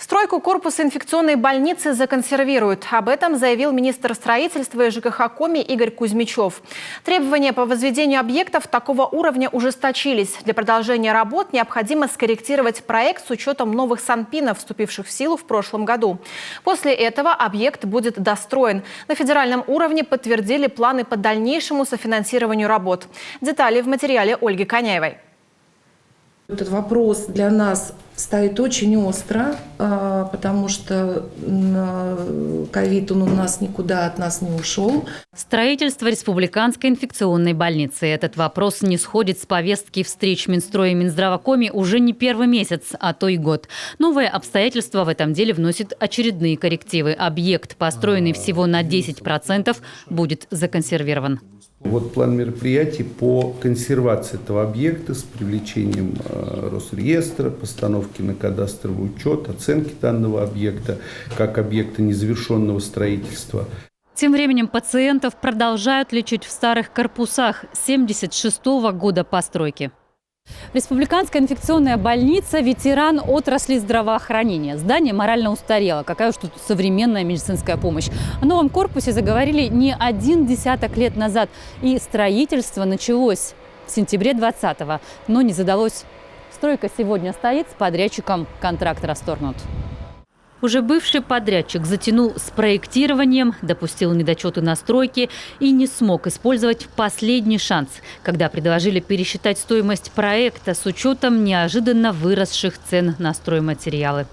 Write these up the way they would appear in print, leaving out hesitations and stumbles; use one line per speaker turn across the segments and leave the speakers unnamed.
Стройку корпуса инфекционной больницы законсервируют. Об этом заявил министр строительства и ЖКХ Коми Игорь Кузьмичев. Требования по возведению объектов такого уровня ужесточились. Для продолжения работ необходимо скорректировать проект с учетом новых санпинов, вступивших в силу в прошлом году. После этого объект будет достроен. На федеральном уровне подтвердили планы по дальнейшему софинансированию работ. Детали в материале Ольги Коняевой.
Этот вопрос для нас стоит очень остро, потому что ковид у нас никуда от нас не ушел.
Строительство республиканской инфекционной больницы. Этот вопрос не сходит с повестки встреч Минстроя и Минздрава Коми уже не первый месяц, а то и год. Новые обстоятельства в этом деле вносят очередные коррективы. Объект, построенный всего на 10%, будет законсервирован.
Вот план мероприятий по консервации этого объекта с привлечением Росреестра, постановки на кадастровый учет, оценки данного объекта как объекта незавершенного строительства.
Тем временем пациентов продолжают лечить в старых корпусах 1976 года постройки. Республиканская инфекционная больница – ветеран отрасли здравоохранения. Здание морально устарело. Какая уж тут современная медицинская помощь. О новом корпусе заговорили не один десяток лет назад. И строительство началось в сентябре 2020-го, но не задалось. Стройка сегодня стоит, с подрядчиком контракт расторгнут. Уже бывший подрядчик затянул с проектированием, допустил недочеты на стройке и не смог использовать последний шанс, когда предложили пересчитать стоимость проекта с учетом неожиданно выросших цен на стройматериалы.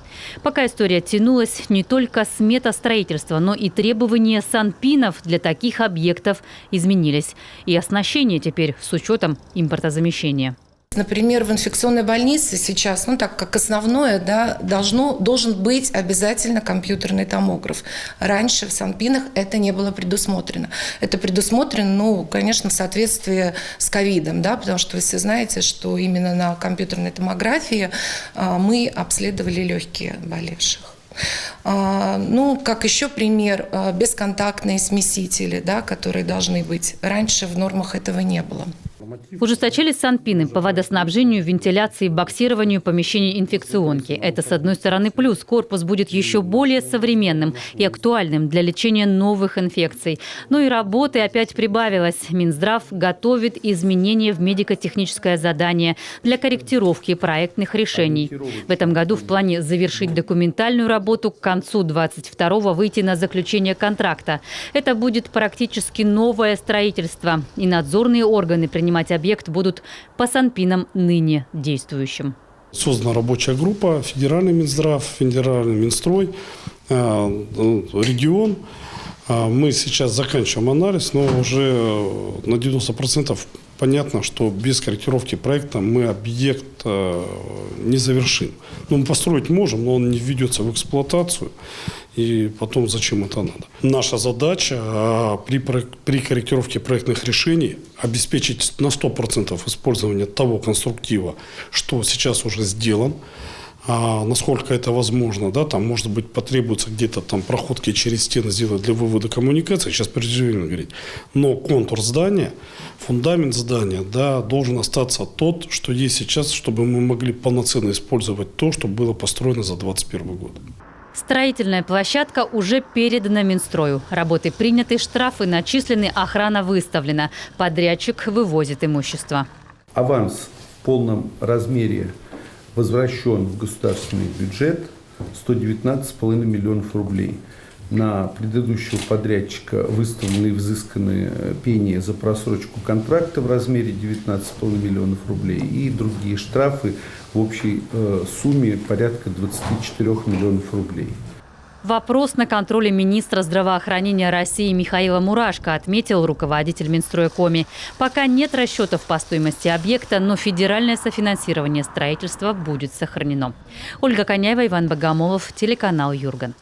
Пока история тянулась, не только смета строительства, но и требования санпинов для таких объектов изменились. И оснащение теперь с учетом импортозамещения.
Например, в инфекционной больнице сейчас, так как основное, должен быть обязательно компьютерный томограф. Раньше в санпинах это не было предусмотрено. Это предусмотрено, конечно, в соответствии с ковидом, потому что вы все знаете, что именно на компьютерной томографии мы обследовали легкие болевших. Как еще пример, бесконтактные смесители, которые должны быть. Раньше в нормах этого не было.
Ужесточились санпины по водоснабжению, вентиляции, боксированию помещений инфекционки. Это, с одной стороны, плюс. Корпус будет еще более современным и актуальным для лечения новых инфекций. Но и работы опять прибавилось. Минздрав готовит изменения в медико-техническое задание для корректировки проектных решений. В этом году в плане завершить документальную работу, к концу 2022-го выйти на заключение контракта. Это будет практически новое строительство. И надзорные органы принимать объект будут по санпинам ныне действующим.
Создана рабочая группа, федеральный Минздрав, федеральный Минстрой, регион. Мы сейчас заканчиваем анализ, но уже на 90% понятно, что без корректировки проекта мы объект не завершим. Мы построить можем, но он не введется в эксплуатацию. И потом зачем это надо? Наша задача при корректировке проектных решений обеспечить на 100% использование того конструктива, что сейчас уже сделан. Насколько это возможно, там, может быть, потребуется где-то проходки через стены сделать для вывода коммуникаций, сейчас преждевременно говорить. Но контур здания, фундамент здания, должен остаться тот, что есть сейчас, чтобы мы могли полноценно использовать то, что было построено за 2021 год.
Строительная площадка уже передана Минстрою. Работы приняты, штрафы начислены, охрана выставлена. Подрядчик вывозит имущество.
Аванс в полном размере возвращен в государственный бюджет 119,5 миллионов рублей. На предыдущего подрядчика выставлены и взысканы пени за просрочку контракта в размере 19,5 миллионов рублей и другие штрафы в общей сумме порядка 24 миллионов рублей.
Вопрос на контроле министра здравоохранения России Михаила Мурашко, отметил руководитель Минстроя Коми. Пока нет расчетов по стоимости объекта, но федеральное софинансирование строительства будет сохранено. Ольга Коняева, Иван Богомолов, телеканал Юрган.